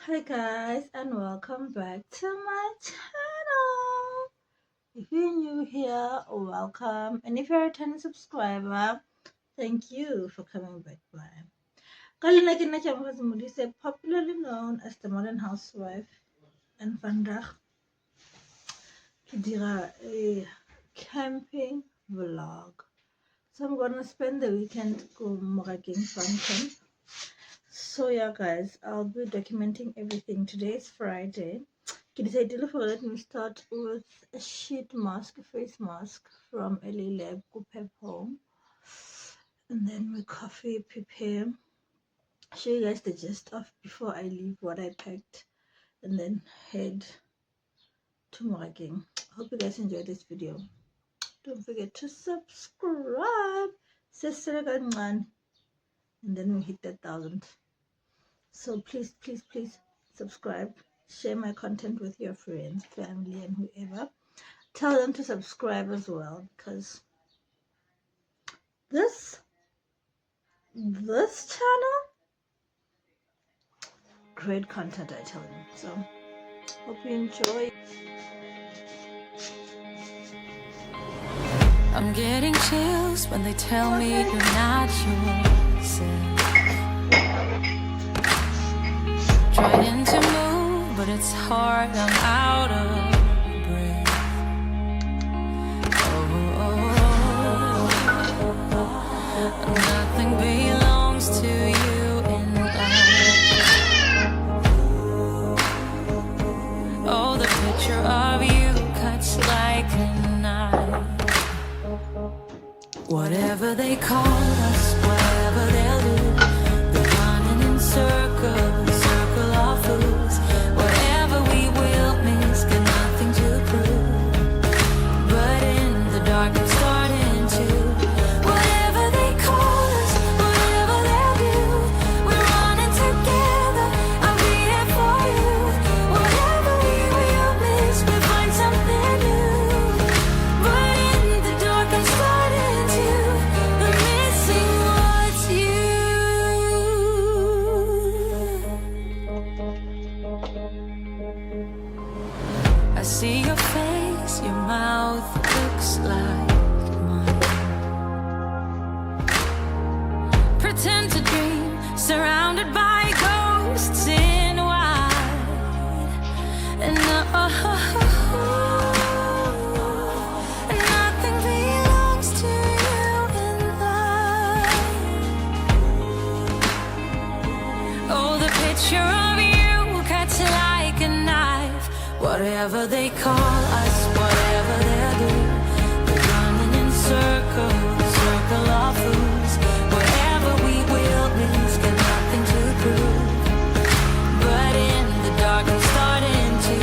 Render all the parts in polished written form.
Hi guys, and welcome back to my channel. If you're new here, welcome, and if you're a returning subscriber, thank you for coming back by. Kalina ke nna Tjabogetse Modise, popularly known as the modern housewife, and vandag ke dira a camping vlog. So I'm gonna spend the weekend go Morakeng fun camp. So yeah guys, I'll be documenting everything. Today is Friday. Let me start with a sheet mask, a face mask from LA Lab, go pep home, and then my coffee, prepare, show you guys the gist of before I leave what I packed, and then head to Morakeng. Hope you guys enjoyed this video. Don't forget to subscribe, and then we hit that 1,000. So please subscribe, share my content with your friends, family, and whoever. Tell them to subscribe as well, because this channel, great content, I tell you. So hope you enjoy. I'm getting chills when they tell me you're not yourself. Trying to move, but it's hard, I'm out of breath. Nothing belongs to you in life. Oh, the picture of you cuts like a knife. Whatever they call us, whatever they'll do, they're running in circles, circle of fools. Whatever we will miss, got nothing to prove. But in the dark, I'm starting to. Whatever they call us, whatever they'll do, we're running together. I'll be here for you. Whatever we will miss, we'll find something new. But in the dark, I'm starting to. I'm missing what's you. I see your face, your mouth looks like mine. Pretend to dream, surrounded by ghosts in white. And nothing belongs to you in life. Oh, the picture of you cuts like a knife. Whatever they call us, whatever they'll do, they're running in circles, circle of fools. Whatever we will miss, got nothing to prove. But in the dark, I'm starting to.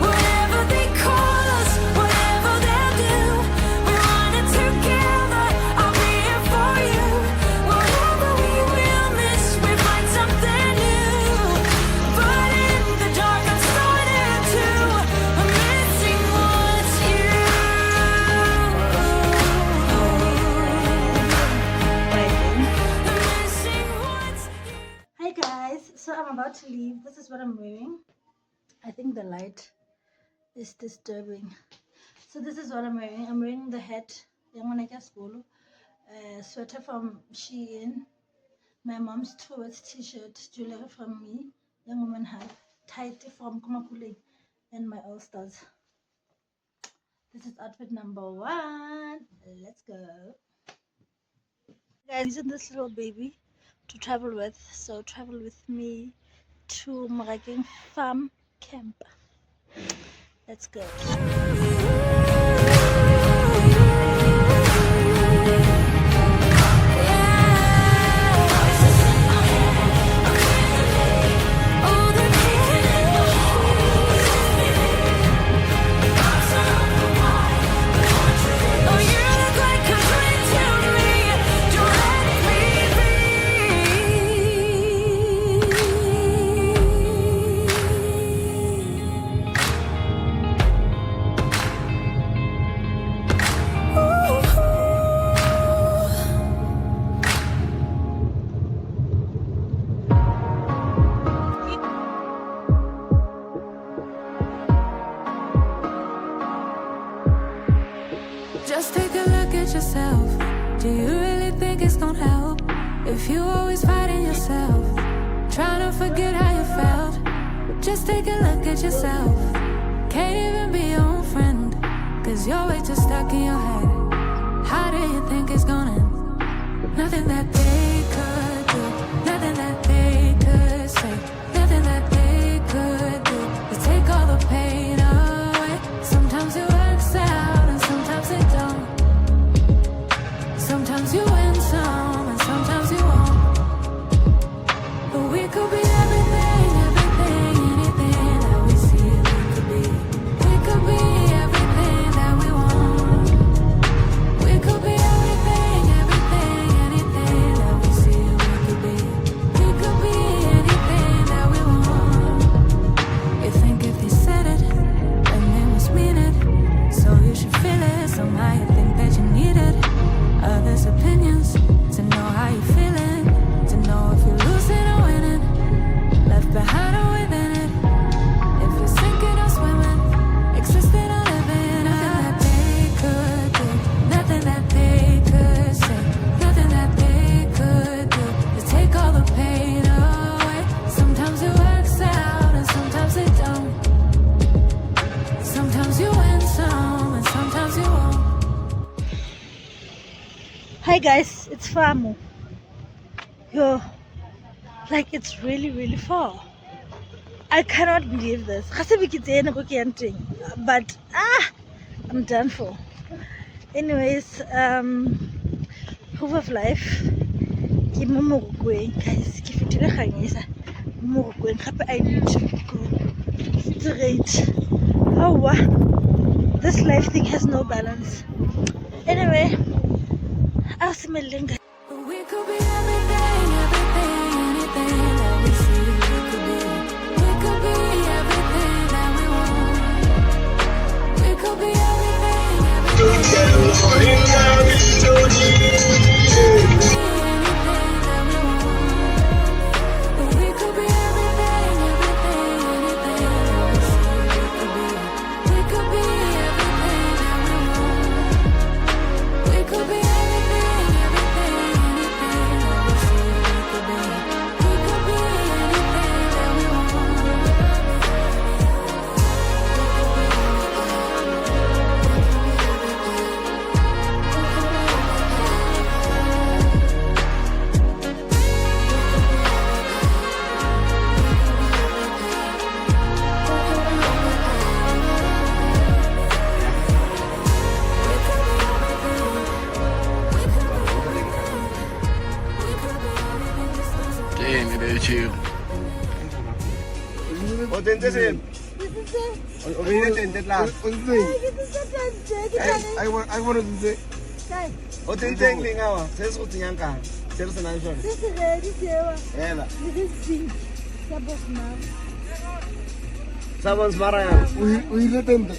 Whatever they call us, whatever they'll do, we're running together. I'll be here for you. Whatever we will miss, we find something new. But in the dark, I'm starting to. I'm missing what's you. I'm missing what's you. Hi guys, so I'm about to leave. This is what I'm wearing. I think the light is disturbing. So this is what I'm wearing. I'm wearing the hat, sweater from Shein, my mom's Towards t-shirt, jewelry from me, young woman hat, tight from Kumakuleng, and my All Stars. This is outfit number 1. Let's go. Guys, using this little baby to travel with, so travel with me to Morakeng Farm Camp. Let's go. at yourself. Do you really think it's gonna help if you always fighting yourself, trying to forget how you felt? Just take a look at yourself. Can't even be your own friend, cause you're way too stuck in your head. How do you think it's gonna end? Nothing that they could do, nothing that they could say, nothing that they could do to take all the pain away. Sometimes it works out and sometimes it don't. Sometimes you win some and sometimes you won't. But we could be everything, everything, anything that we see we could be. We could be everything that we want. We could be everything, everything, anything that we see we could be. We could be anything that we want. You think if you said it, then they must mean it. So you should feel it. Somehow you think that you need it. Others' opinions to know how you're feeling, to know if you're losing or winning, left behind or within it. If you're sinking or swimming, existing or living. Nothing that they could do, nothing that they could say, nothing that they could do to take all the pain away. Sometimes it works out and sometimes it don't. Sometimes you win some and sometimes you won't. Hi guys, it's Famu. Yo, like it's really far. I cannot believe this. But I'm done for. Anyways, proof of life. Ke mo Morokweng, guys. Ke fetile ganyesa mo Morokweng. Gape I need to go straight. Oh wow, this life thing has no balance. Anyway, I'll see my link. But we could be everything, everything, anything that we see we could be. We could be everything that we want. We could be everything, everything, but we could be everything, everything, anything that we see we could be. We could be everything that we want. We could be everything, everything, anything that we see we could be. We could be anything that we O tente sen. O viene tente las. I want to say. O tente ngi ngawa. Sesi uthi nyanka. Sesi sana nshona. Yela. Sabon smara ya. O ile tente.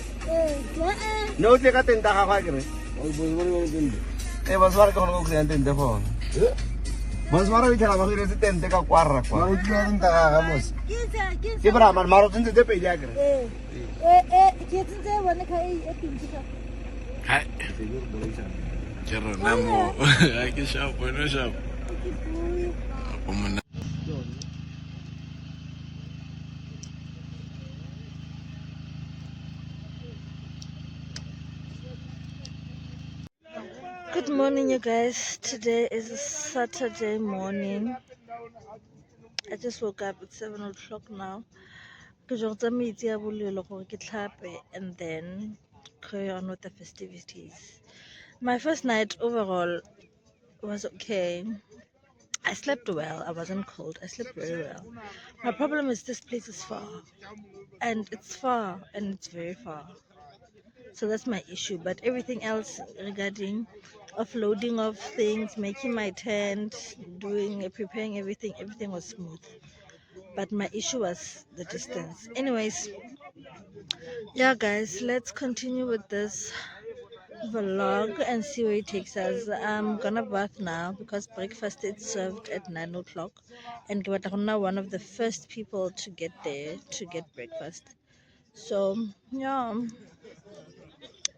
No te ka tente ga ga kere. O bo tente. Ba swara ka go go tente fo. Mas mara bicara ba hire tente ka kwarra kwa. O tla tente ga mos. Ke bra man maro tente te pe ya kere. Ke tente wana ka pinki ka. Hai. Cerro namo. Ai que chapo, no chapo. Como na. Good morning, you guys. Today is a Saturday morning. I just woke up at 7 o'clock now. And then carry on with the festivities. My first night overall was okay. I slept well. I wasn't cold. I slept very well. My problem is this place is far. And it's far and it's very far. So that's my issue. But everything else regarding offloading of things, making my tent, preparing everything was smooth. But my issue was the distance. Anyways, yeah guys, let's continue with this vlog and see where it takes us. I'm gonna bath now because breakfast is served at 9 o'clock and I'm one of the first people to get there to get breakfast. So yeah,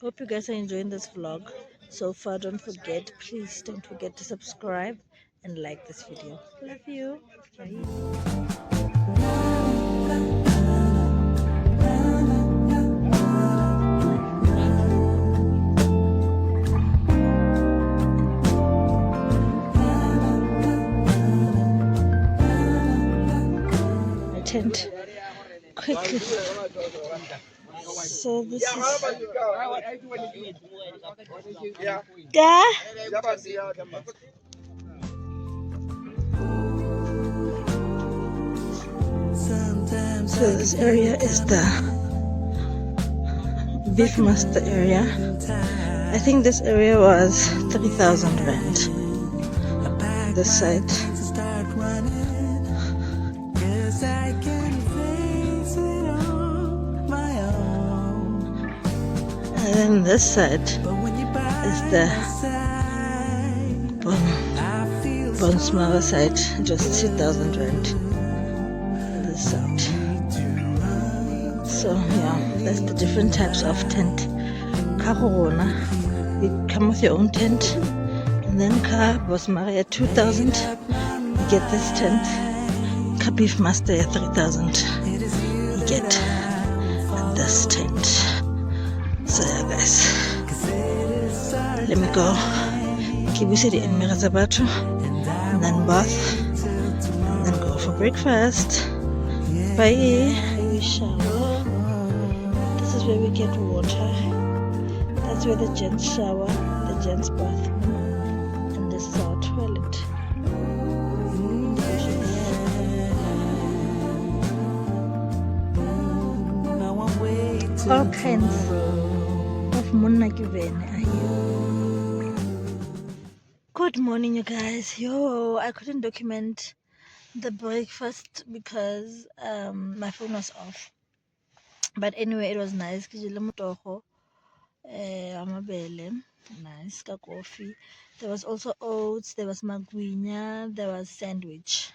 hope you guys are enjoying this vlog. so far. Don't forget, please don't forget to subscribe and like this video. Love you. Bye. My tent quickly. So this is so this area is the beef master area. I think this area was 3,000 rand. This side. And then this side is the bone smaller side, just 2,000 rand. This side. So yeah, that's the different types of tent. Karona, you come with your own tent, and then Ka Bosmari at 2,000, you get this tent. Ka Beef Master at 3,000, you get this tent. So yeah guys, let me go. Kibusiri and Mirazabatu, and then bath, and then go for breakfast. Bye. We shower. This is where we get water. That's where the gents shower, the gents bathroom, and this is our toilet. All kinds of munagivene are here. Good morning, you guys. Yo, I couldn't document the breakfast because my phone was off. But anyway, it was nice. Nice coffee. There was also oats, there was magwinya, there was sandwich.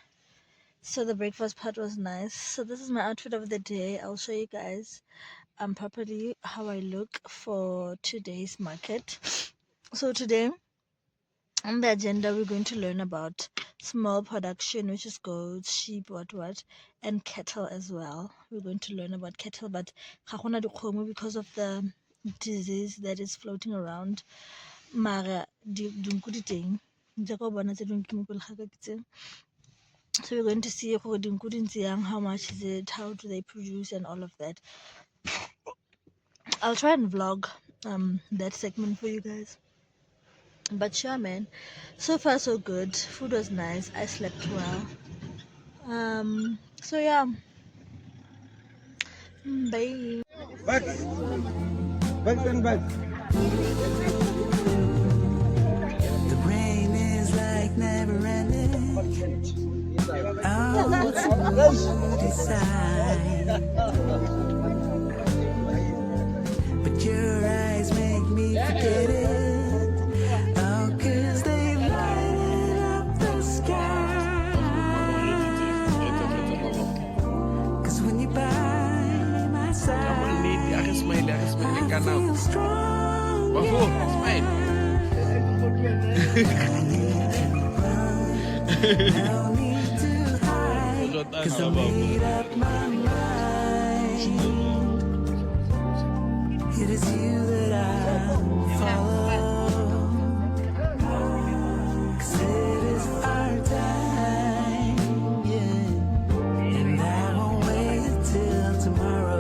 So the breakfast part was nice. So this is my outfit of the day. I'll show you guys properly how I look for today's market. So today on the agenda we're going to learn about small production, which is goats, sheep, what, and cattle as well. We're going to learn about cattle, but because of the disease that is floating around. Mara dinku di teng ntse ka bona tse dingwe ke mo pele ga ka ke tse. So we're going to see gore dinku di ntse yang, how much is it, how do they produce, and all of that. I'll try and vlog that segment for you guys. But sure, man, so far so good. Food was nice. I slept well. So yeah, bye. Bugs and bugs. The rain is like never ending. Oh, what's to decide? But your eyes make me forget it. Oh, 'cause they light up the sky. 'Cause when you're by my side, I feel strong. I don't need to hide, 'cause I made up my mind. It is you that I follow, 'cause it is our time, yeah. And I won't wait till tomorrow.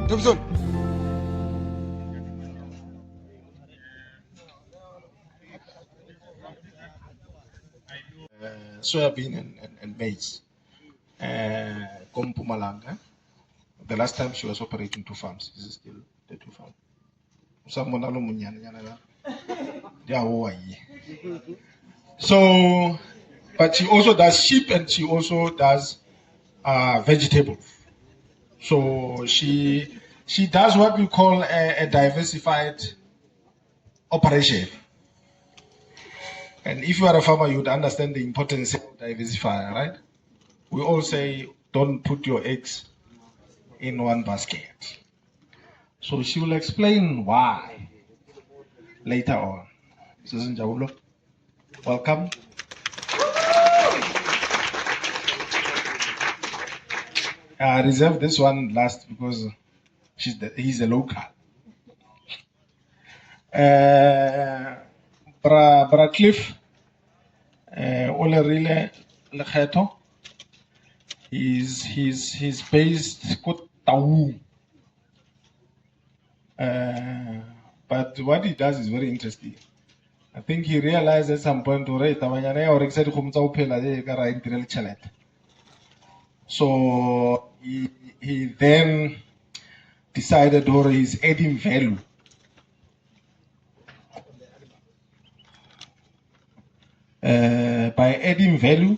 Thompson. Soybean and maize. Kompumalanga. The last time she was operating two farms. This is still the two farms. Yeah, Hawaii. So, but she also does sheep and she also does vegetables. So she does what we call a diversified operation. And if you are a farmer, you would understand the importance of diversify, right? We all say, don't put your eggs in one basket. So she will explain why later on. Susan Jaulo, welcome. I reserve this one last because he's a local. Bra Cliff, Olerile Lekheto, he's based Kot Tau. But what he does is very interesting. I think he realized at some point so he then decided or he's adding value. By adding value,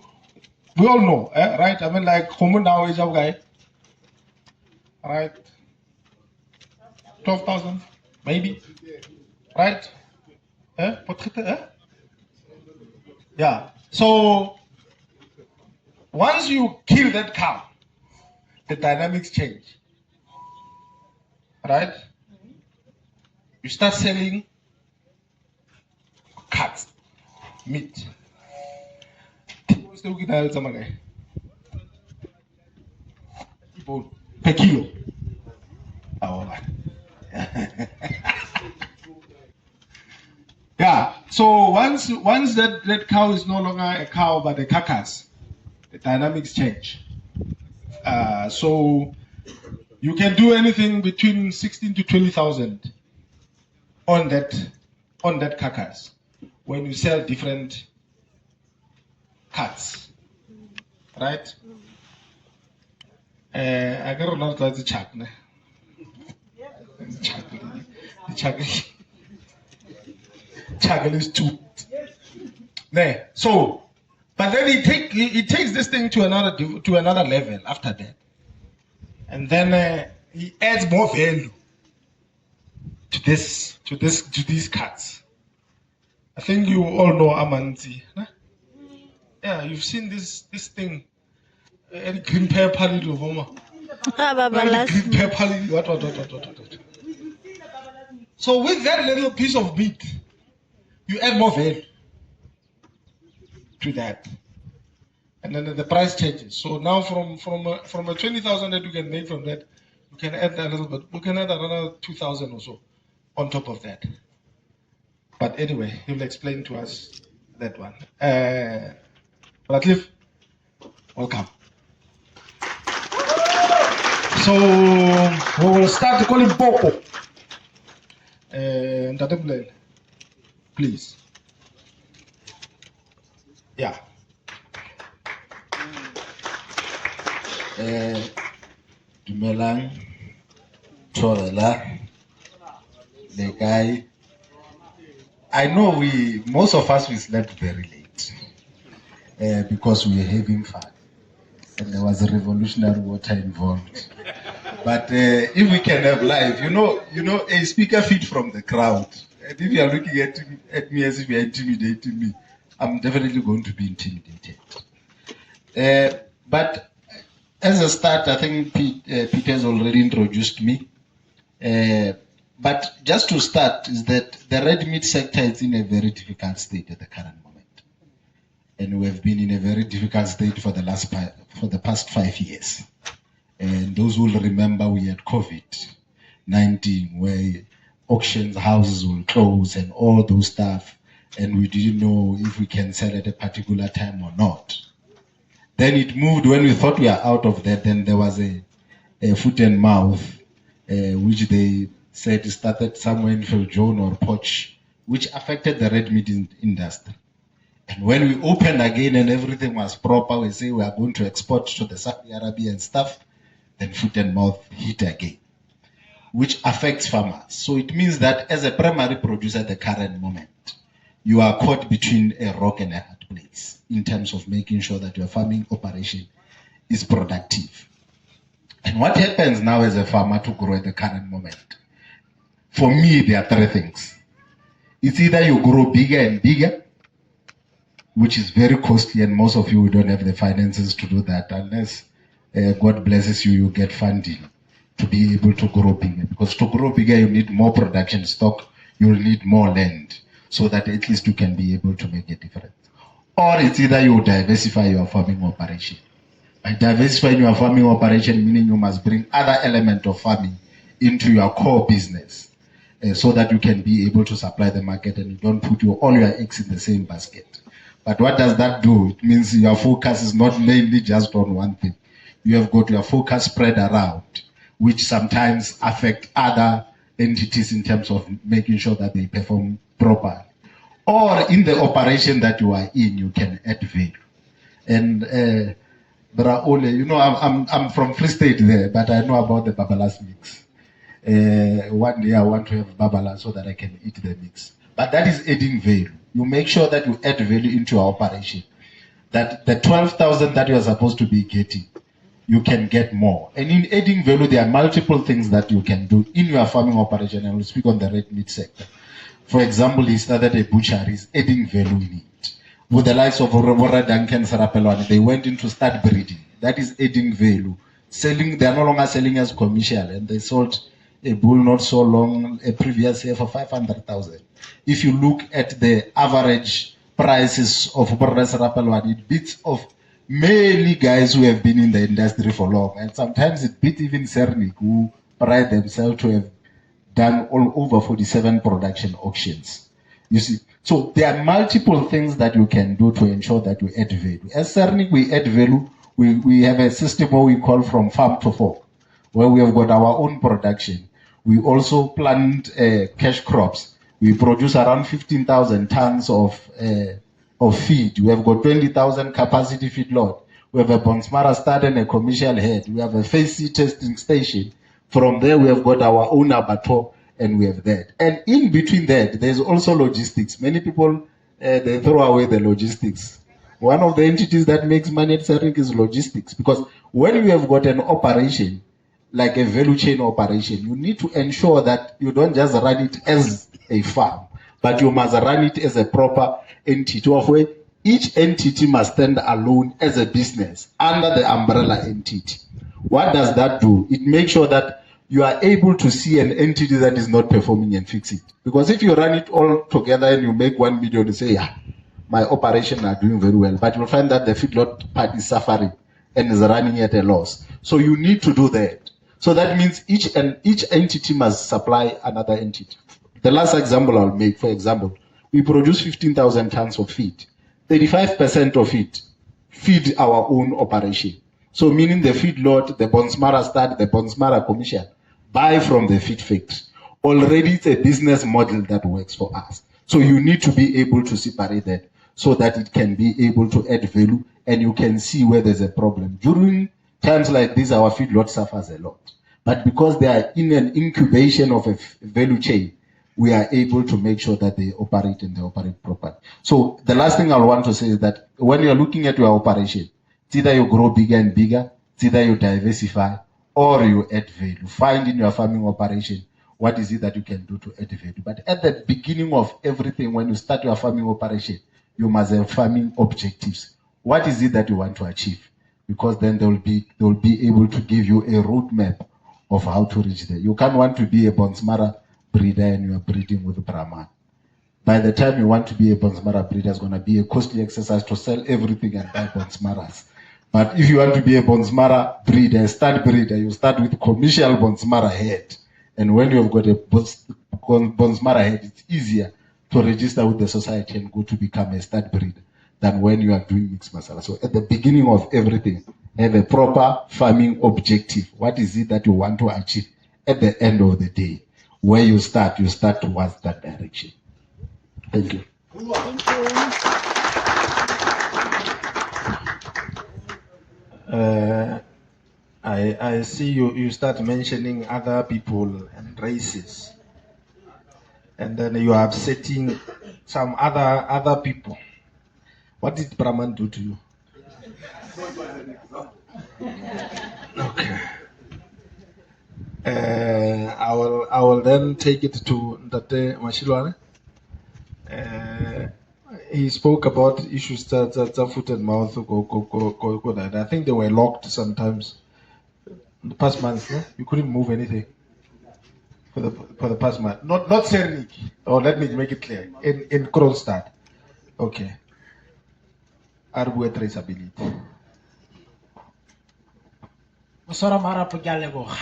we all know, right? I mean, like, Homo now is our guy, right? 12,000, maybe, right? Yeah. So once you kill that cow, the dynamics change, right? You start selling cuts, meat. Per kilo. Yeah. So once that cow is no longer a cow but a carcass, the dynamics change. So you can do anything between 16 to 20,000 on that carcass when you sell different cuts, right? I got not like the chuck. The chuck is two. So, but then he takes this thing to another level after that, and then he adds more value to these cards. I think you all know Amanzi. Huh? Yeah, you've seen this thing. Green pepper little Homer. Green pepper what. So with that little piece of meat, you add more value to that. And then the price changes. So now from a 20,000 that you can make from that, you can add a little bit. You can add another 2,000 or so on top of that. But anyway, he'll explain to us that one. Ratliff, welcome. So we will start to call him Popo. Please. Yeah. Dumelang, Torela, the guy. I know most of us, we slept very late because we were having fun. And there was a revolutionary water involved. But if we can have live, you know, a speaker feed from the crowd. And if you are looking at me as if you are intimidating me, I'm definitely going to be intimidated. But as a start, I think Peter has already introduced me. But just to start, is that the red meat sector is in a very difficult state at the current moment. And we have been in a very difficult state for the past 5 years. And those who will remember, we had COVID-19, where auctions, houses will close and all those stuff. And we didn't know if we can sell at a particular time or not. Then it moved when we thought we are out of that. Then there was a foot and mouth, which they said started somewhere in Viljoen or Poch, which affected the red meat industry. And when we opened again and everything was proper, we say we are going to export to the Saudi Arabian stuff, then foot and mouth hit again. which affects farmers. So it means that as a primary producer at the current moment, you are caught between a rock and a hard place in terms of making sure that your farming operation is productive. And what happens now as a farmer to grow at the current moment? For me, there are three things. It's either you grow bigger and bigger, which is very costly, and most of you don't have the finances to do that unless God blesses you, you get funding to be able to grow bigger. Because to grow bigger, you need more production stock, you will need more land, so that at least you can be able to make a difference. Or it's either you diversify your farming operation. By diversifying your farming operation, meaning you must bring other element of farming into your core business, so that you can be able to supply the market and you don't put all your eggs in the same basket. But what does that do? It means your focus is not mainly just on one thing. You have got your focus spread around, which sometimes affect other entities in terms of making sure that they perform properly. Or in the operation that you are in, you can add value. And Bra Ole, you know, I'm from Free State there, but I know about the babalas mix. One day I want to have babala so that I can eat the mix. But that is adding value. You make sure that you add value into your operation. That the 12,000 that you are supposed to be getting, you can get more. And in adding value, there are multiple things that you can do in your farming operation. And we'll speak on the red meat sector. For example, he started a butchery, adding value in it. With the likes of Aurora Duncan Sarapelwani, they went into start breeding. That is adding value. Selling, they are no longer selling as commercial, and they sold a bull not so long, a previous year for 500,000. If you look at the average prices of Aurora Sarapelwani, it beats of many guys who have been in the industry for long. And sometimes it beats even Cernic, who pride themselves to have done all over 47 production auctions. You see, so there are multiple things that you can do to ensure that you add value. As Cernic, we add value. We have a system what we call from farm to fork, where we have got our own production. We also plant cash crops. We produce around 15,000 tons of feed. We have got 20,000 capacity feedlot. We have a Bonsmara start and a commercial head. We have a phase C testing station. From there, we have got our own abattoir, and we have that. And in between that, there's also logistics. Many people, they throw away the logistics. One of the entities that makes money at Cernic is logistics. Because when you have got an operation, like a value chain operation, you need to ensure that you don't just run it as a farm, but you must run it as a proper entity, of where each entity must stand alone as a business under the umbrella entity. What does that do? It makes sure that you are able to see an entity that is not performing and fix it. Because if you run it all together and you make 1 million, you say, yeah, my operation are doing very well, but you'll find that the feedlot part is suffering and is running at a loss. So you need to do that. So that means each entity must supply another entity. The last example I'll make, for example, we produce 15,000 tons of feed. 35% of it feed our own operation. So meaning the feedlot, the Bonsmara start, the Bonsmara commercial, buy from the feed factory. Already it's a business model that works for us. So you need to be able to separate that so that it can be able to add value and you can see where there's a problem. During times like this, our feedlot suffers a lot. But because they are in an incubation of a value chain, we are able to make sure that they operate and they operate properly. So the last thing I want to say is that when you're looking at your operation, it's either you grow bigger and bigger, it's either you diversify, or you add value. Find in your farming operation what is it that you can do to add value. But at the beginning of everything, when you start your farming operation, you must have farming objectives. What is it that you want to achieve? Because then they will be able to give you a roadmap of how to reach there. You can't want to be a Bonsmara breeder and you are breeding with Brahman. By the time you want to be a Bonsmara breeder, it's going to be a costly exercise to sell everything and buy Bonsmaras. But if you want to be a Bonsmara breeder, stud breeder, you start with commercial Bonsmara head. And when you've got a Bonsmara head, it's easier to register with the society and go to become a stud breeder than when you are doing mixed masala. So at the beginning of everything, have a proper farming objective. What is it that you want to achieve at the end of the day? Where you start towards that direction. Thank you. Thank you. I see you start mentioning other people and races, and then you are upsetting some other people. What did Brahman do to you? Okay. I will then take it to Ndate Mashilwane. He spoke about issues that foot and mouth go that. I think they were locked sometimes. In the past month, no? You couldn't move anything for the past month. Not Sernik. Or let me make it clear. In Kronstadt. Okay. Arbue traceability. Mosora marapo ke a leboga.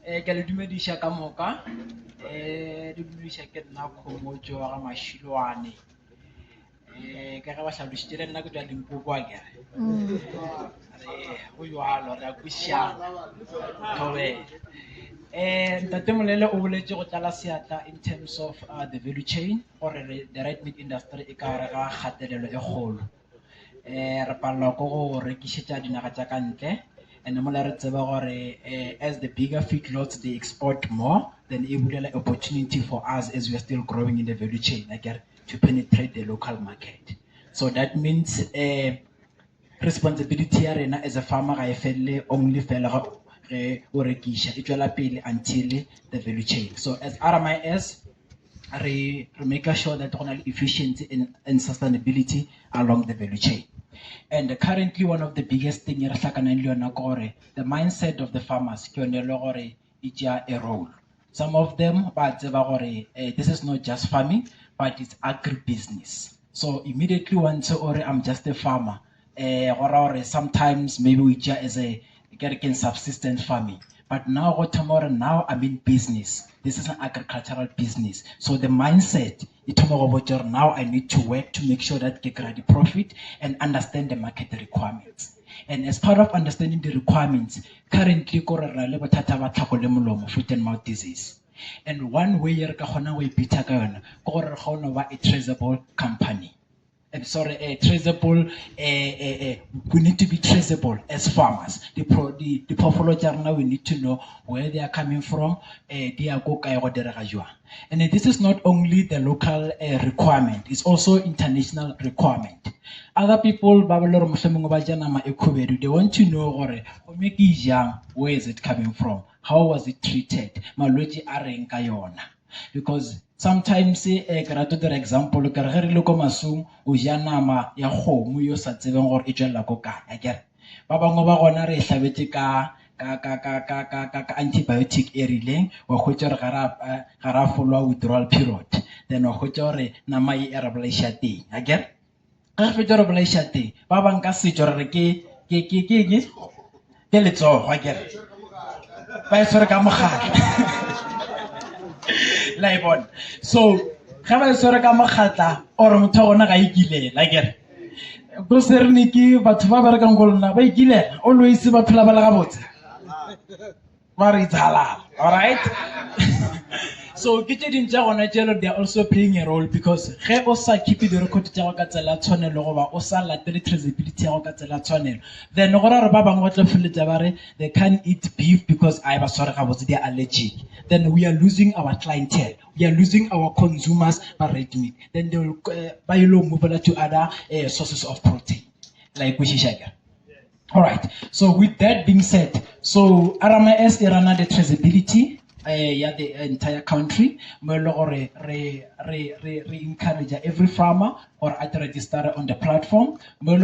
Ke le dumedisha ka moka. Di dumedisha ke nna Khomotso wa ga Mashilwane. Ke ga ba hlalošitše le nna ke tswa Limpopo a kere. Go jwalo re a kwešišana. Thobela. Ntate Molele o boletše go tlala seatla in terms of the value chain or the red meat industry e ka gare ga kgatelelo e kgolo. Re palelwa ke go rekišetša dinaga tša ka ntle. And mola re tseba gore as the bigger feedlots they export more, then it will an opportunity for us as we are still growing in the value chain, like to penetrate the local market. So that means responsibility ya rena as a farmer ga e felle only fela ge o rekisha, e tswela pele until the value chain. So as RMIS, we make sure that we have efficiency and sustainability along the value chain. And currently, one of the biggest things is the mindset of the farmers is a role. Some of them, but this is not just farming, but it's agribusiness. So immediately once I'm just a farmer, or sometimes maybe we just as a subsistence farming. But now or tomorrow, now I'm in business. This is an agricultural business. So the mindset, now I need to work to make sure that I get the profit and understand the market requirements. And as part of understanding the requirements, currently, foot and mouth disease. And one way you're going to be a traceable company. I'm sorry, traceable. We need to be traceable as farmers. The portfolio we need to know where they are coming from. And this is not only the local requirement; it's also international requirement. Other people, they want to know where is it coming from? How was it treated? Because sometimes the example ka re le ko masong o ja nama ya kgomo yo sa tsebeng gore e tswela ko kae akere ba bangwe ba gona re hlabetse ka antibiotic e rileng wa khotsa re gara follow withdrawal period then wa khotsa gore nama e erablaisha teng akere ga re fetsa re blaisha teng ba bang ka setso re ke letsogo akere ba e tsore ka mogala Laibon. So, ga sore ka mogatla or motho gona ga ikile la kere go serniki batho ba ba re kang go lona ba ikile always ba phela ba la gabotse ba re tsala all right. So they are also playing a role because ge o sa keep the record tsa go ka tsela tshwanelo go ba o sa latele traceability ya go ka tsela tshwanelo then go ra re ba bangwe tla feletsa ba re they can't eat beef because I ba sware ga botse they are allergic. Then we are losing our clientele, we are losing our consumers by red meat. Then they will buy low move to other sources of protein like we share. All right, so with that being said, so RMIS run the traceability the entire country. We encourage every farmer or at register on the platform. We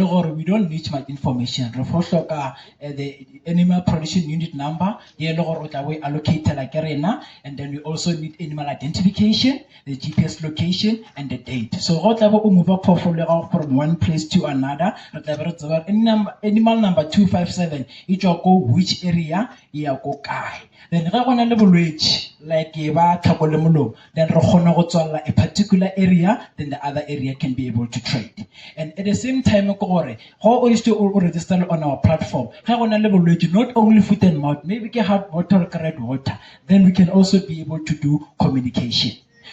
don't need much information. The animal production unit number, allocated like arena, and then we also need animal identification, the GPS location, and the date. So we move up from one place to another. Animal number 257, each go which area you go guy. Then like then a particular area, then the other area can be able to trade. And at the same time, how is to register on our platform? Not only foot and mouth, maybe we can have water, red water. Then we can also be able to do communication.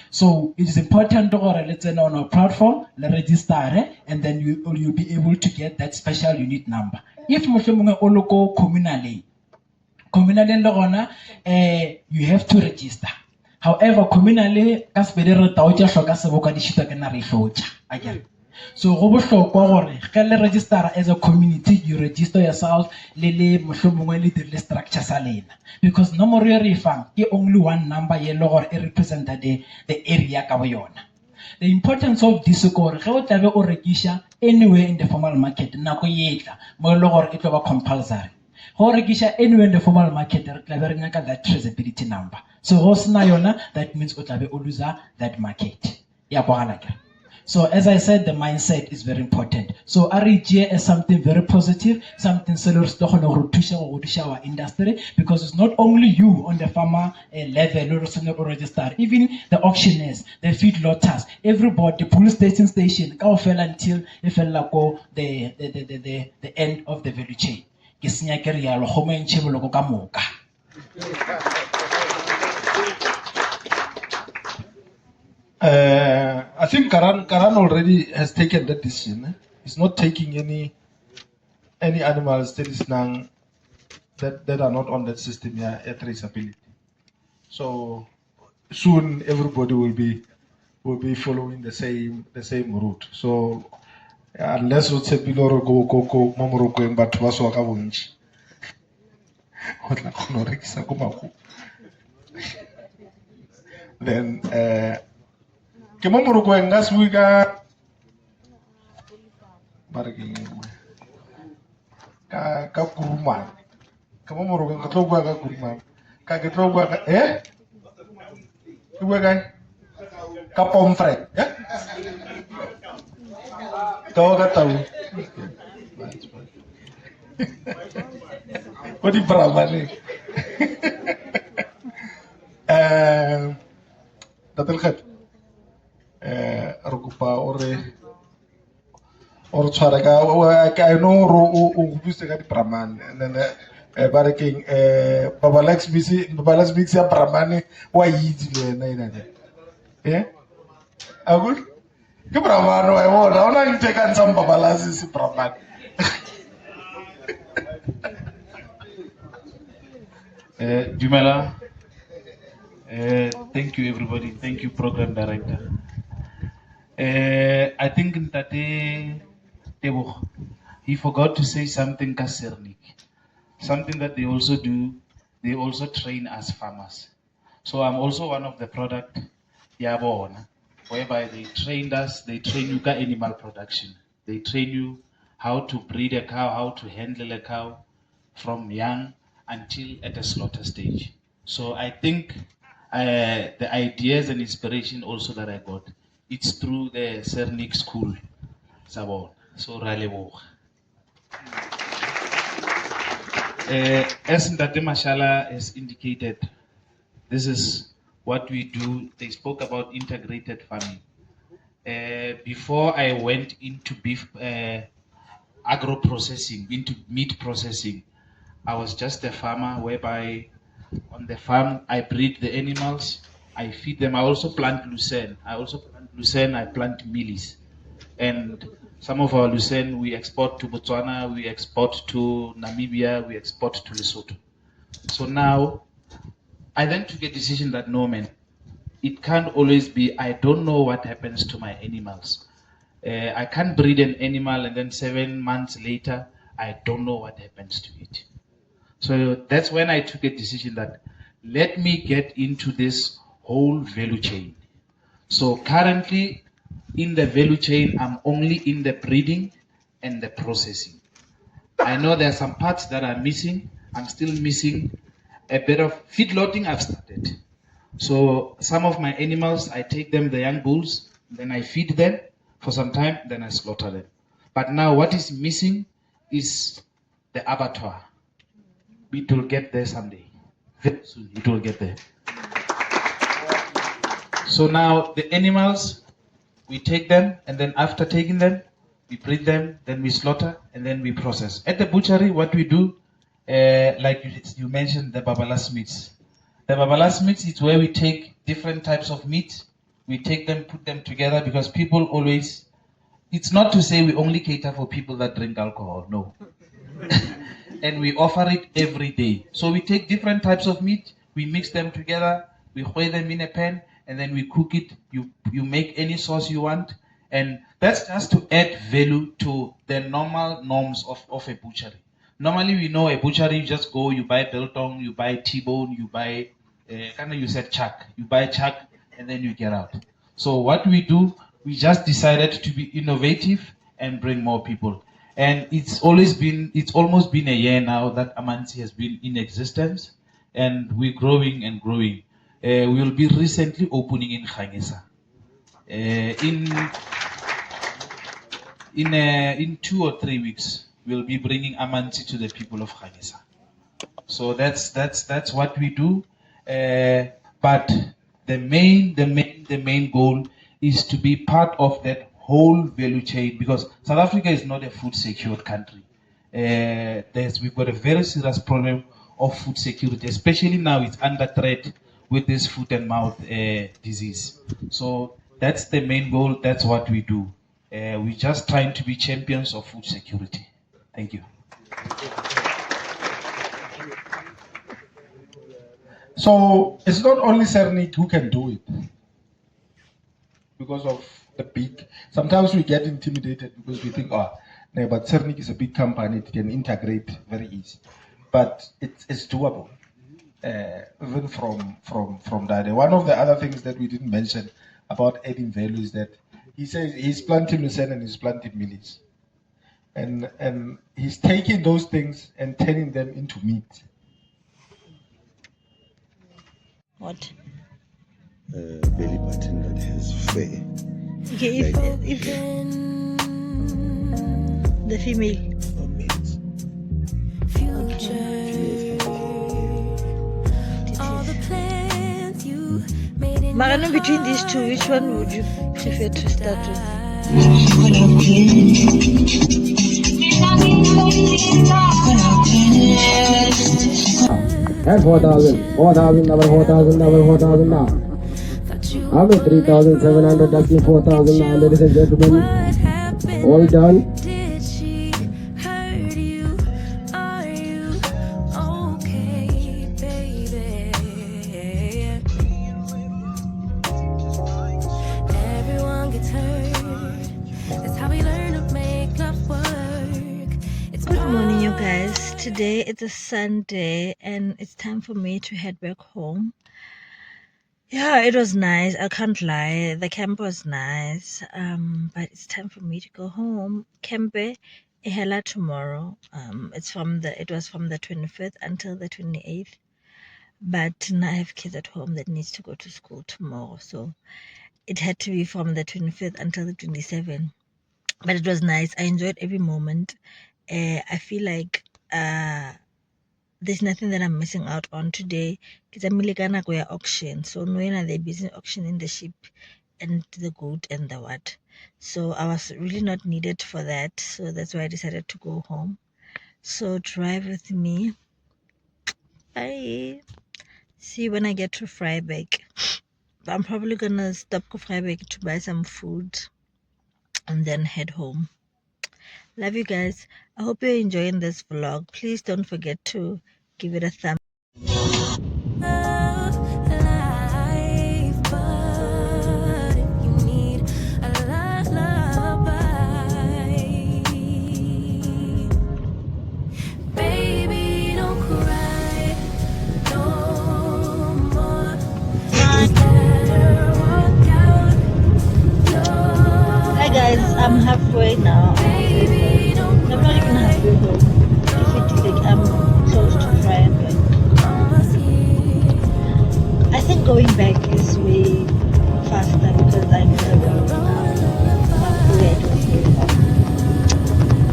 So it is important to let's say on our platform, register, and then you'll be able to get that special unit number. If communally, communally le gona you have to register. However, communally ka sebele re tao tša hloka seboka di šitwa ke nna re hlotša again. So go bohlokwa gore ge le register as a community, you register yourself le mohlomongwe le dirile structure sa lena, because nomoro e re e fang ke only one number ye le gore e representa the area ka bo yona. The importance of this is gore ge o tlabe o rekiša anywhere in the formal market nako ye tla mo e le gore e tlo ba compulsory. Go rekiša anywhere in the formal market re tlabe re nyaka that traceability number. So go sena yona, that means o tlabe o loser that market. Ya bogala ke. So as I said, the mindset is very important. So REG is something very positive, something sellers to our industry, because it's not only you on the farmer level or register, even the auctioneers, the feedlotters, everybody, the police station, until go the end of the value chain. I think Karan already has taken that decision. Eh? He's not taking any animals that is now that are not on that system here at traceability. So soon everybody will be following the same route. So unless we say below go mamoroko batho ba so ka bontši o tla kgona go rekisa ko mago. Then ke mamoroko nga se bue ka kurumane ke mamoroko ka tlo bua ka kurumane ka ke tlo bua ka ke bua ka pomfret ka tau o di bramane tatel khat re kopa or tshwara ka I know o buse ka di bramane and then ba re keng babalax mix ya bramane wa itse le wena ina agul ke bramane wa bona ona ntse ka ntsa babalasi se bramane. Dumela. Thank you everybody. Thank you program director. I think Ntate Tebogo, he forgot to say something Kasernik. Something that they also do, they also train as farmers. So I'm also one of the product Yabona, whereby they trained us, they train you animal production. They train you how to breed a cow, how to handle a cow from young until at a slaughter stage. So I think the ideas and inspiration also that I got, it's through the Cernic school, Sabon. So Ralevo. As Ndate Mashala has indicated, this is what we do. They spoke about integrated farming. Before I went into beef agro processing, into meat processing, I was just a farmer whereby on the farm I breed the animals, I feed them. I also plant lucerne. I plant mealies. And some of our lucerne we export to Botswana, we export to Namibia, we export to Lesotho. So now I then took a decision that no man, it can't always be, I don't know what happens to my animals. I can't breed an animal and then 7 months later, I don't know what happens to it. So that's when I took a decision that let me get into this whole value chain. So currently in the value chain, I'm only in the breeding and the processing. I know there are some parts that are missing. I'm still missing a bit of feedlotting. I've started. So some of my animals, I take them, the young bulls, then I feed them for some time, then I slaughter them. But now what is missing is the abattoir. It will get there someday. Very soon it will get there. So now the animals, we take them, and then after taking them, we breed them, then we slaughter, and then we process. At the butchery, what we do, like you mentioned, the babalas meats. The babalas meats is where we take different types of meat, we take them, put them together, because people always, it's not to say we only cater for people that drink alcohol, no. and we offer it every day. So we take different types of meat, we mix them together, we weigh them in a pan, and then we cook it. You make any sauce you want, and that's just to add value to the normal norms of a butchery. Normally, we know a butchery, you just go, you buy biltong, you buy T-bone, you buy, kind of you said chuck, you buy chuck, and then you get out. So what we do, we just decided to be innovative and bring more people. And it's almost been a year now that Amansi has been in existence, and we're growing and growing. We will be recently opening in Khanyisa. In 2 or 3 weeks, we'll be bringing Amansi to the people of Khanyisa. So that's what we do. But the main goal is to be part of that whole value chain, because South Africa is not a food secure country. We've got a very serious problem of food security, especially now it's under threat with this foot and mouth disease. So that's the main goal. That's what we do. We're just trying to be champions of food security. Thank you. So it's not only Cernic who can do it because of the big. Sometimes we get intimidated because we think, oh, no, but Cernic is a big company; it can integrate very easy. But it's doable, even from that. One of the other things that we didn't mention about adding value is that he says he's planting lucerne and he's planting millets, and he's taking those things and turning them into meat. What? Belly button that has fur. Okay, if the female. Or males. Marana, between these two, which one would you prefer to start with? 4,000, 4,000, double 4,000, double 4,000 now. I'm at 3,700, that's the 4,000 now, ladies and gentlemen. All done. Good morning, you guys. Today it's a Sunday and it's time for me to head back home. Yeah, it was nice. I can't lie. The camp was nice. But it's time for me to go home. Kempe Ehela tomorrow. It was from the 25th until the 28th. But now I have kids at home that needs to go to school tomorrow. So it had to be from the 25th until the 27th. But it was nice. I enjoyed every moment. I feel like there's nothing that I'm missing out on today. Because I'm going auction. So knowing that they're busy auctioning the sheep and the goat and the what. So I was really not needed for that. So that's why I decided to go home. So drive with me. Bye. See you when I get to Vryburg. I'm probably gonna stop to Vryburg to buy some food and then head home. Love you guys. I hope you're enjoying this vlog. Please don't forget to give it a thumb. Hi guys, I'm halfway now. I'm not even halfway home. If it's like I'm close to Vryburg. I think going back is way faster because I know the road now. From where it was going off.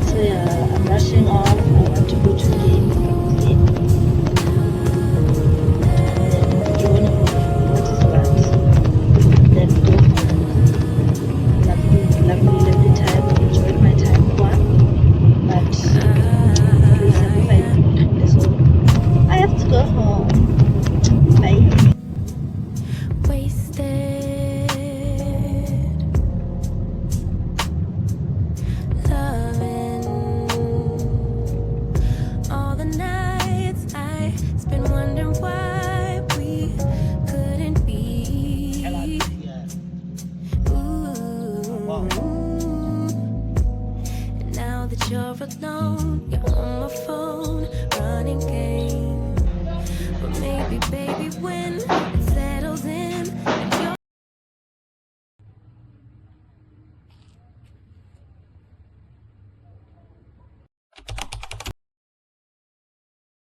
So yeah, I'm rushing off. I want to go to the game. Then drone off. What is what? Then go home. Lovely time. Enjoyed my time here. But please sacrifice. So I have to go home. Bye. Wasted It's been wondering why we couldn't be. Ooh. And now that you're alone, you're on my phone.